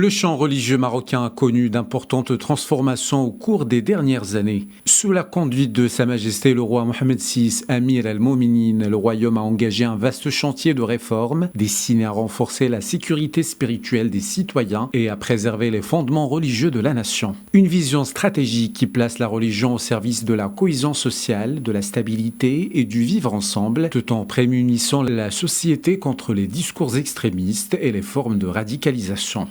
Le chant religieux marocain a connu d'importantes transformations au cours des dernières années. Sous la conduite de Sa Majesté le roi Mohammed VI, Amir al-Mouminin, le royaume a engagé un vaste chantier de réformes destiné à renforcer la sécurité spirituelle des citoyens et à préserver les fondements religieux de la nation. Une vision stratégique qui place la religion au service de la cohésion sociale, de la stabilité et du vivre ensemble, tout en prémunissant la société contre les discours extrémistes et les formes de radicalisation.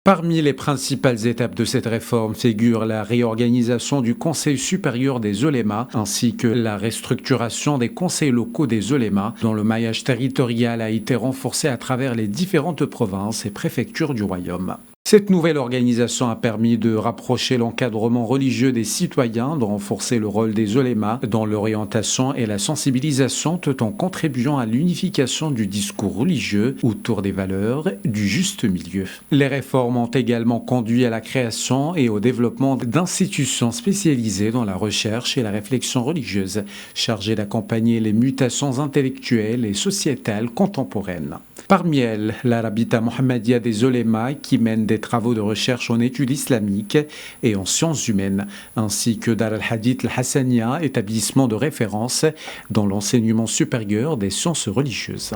Parmi les principales étapes de cette réforme figure la réorganisation du Conseil supérieur des oulémas ainsi que la restructuration des conseils locaux des oulémas dont le maillage territorial a été renforcé à travers les différentes provinces et préfectures du royaume. Cette nouvelle organisation a permis de rapprocher l'encadrement religieux des citoyens, de renforcer le rôle des oulémas dans l'orientation et la sensibilisation tout en contribuant à l'unification du discours religieux autour des valeurs du juste milieu. Les réformes ont également conduit à la création et au développement d'institutions spécialisées dans la recherche et la réflexion religieuse, chargées d'accompagner les mutations intellectuelles et sociétales contemporaines. Parmi elles, la Rabita Mohammedia des oulémas qui mène des travaux de recherche en études islamiques et en sciences humaines, ainsi que Dar al-Hadith al-Hassania, établissement de référence dans l'enseignement supérieur des sciences religieuses.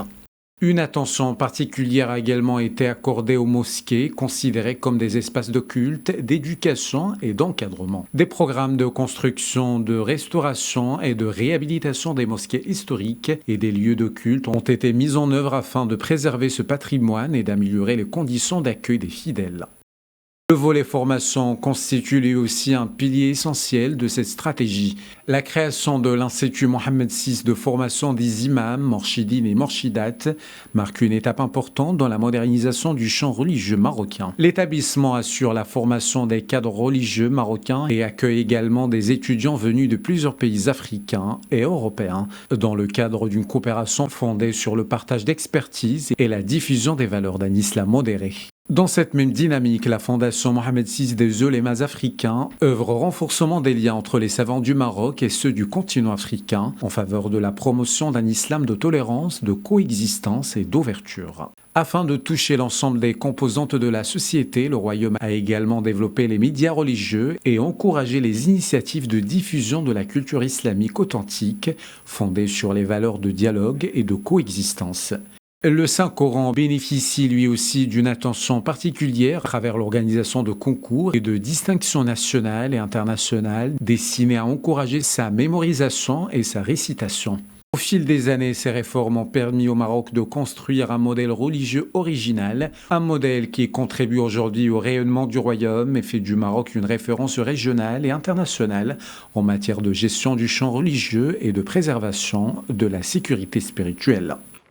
Une attention particulière a également été accordée aux mosquées, considérées comme des espaces de culte, d'éducation et d'encadrement. Des programmes de construction, de restauration et de réhabilitation des mosquées historiques et des lieux de culte ont été mis en œuvre afin de préserver ce patrimoine et d'améliorer les conditions d'accueil des fidèles. Le volet formation constitue lui aussi un pilier essentiel de cette stratégie. La création de l'Institut Mohammed VI de formation des imams, morchidines et morchidates marque une étape importante dans la modernisation du champ religieux marocain. L'établissement assure la formation des cadres religieux marocains et accueille également des étudiants venus de plusieurs pays africains et européens dans le cadre d'une coopération fondée sur le partage d'expertise et la diffusion des valeurs d'un islam modéré. Dans cette même dynamique, la Fondation Mohammed VI des oulémas africains œuvre au renforcement des liens entre les savants du Maroc et ceux du continent africain en faveur de la promotion d'un islam de tolérance, de coexistence et d'ouverture. Afin de toucher l'ensemble des composantes de la société, le royaume a également développé les médias religieux et encouragé les initiatives de diffusion de la culture islamique authentique, fondée sur les valeurs de dialogue et de coexistence. Le Saint-Coran bénéficie lui aussi d'une attention particulière à travers l'organisation de concours et de distinctions nationales et internationales destinées à encourager sa mémorisation et sa récitation. Au fil des années, ces réformes ont permis au Maroc de construire un modèle religieux original, un modèle qui contribue aujourd'hui au rayonnement du royaume et fait du Maroc une référence régionale et internationale en matière de gestion du champ religieux et de préservation de la sécurité spirituelle.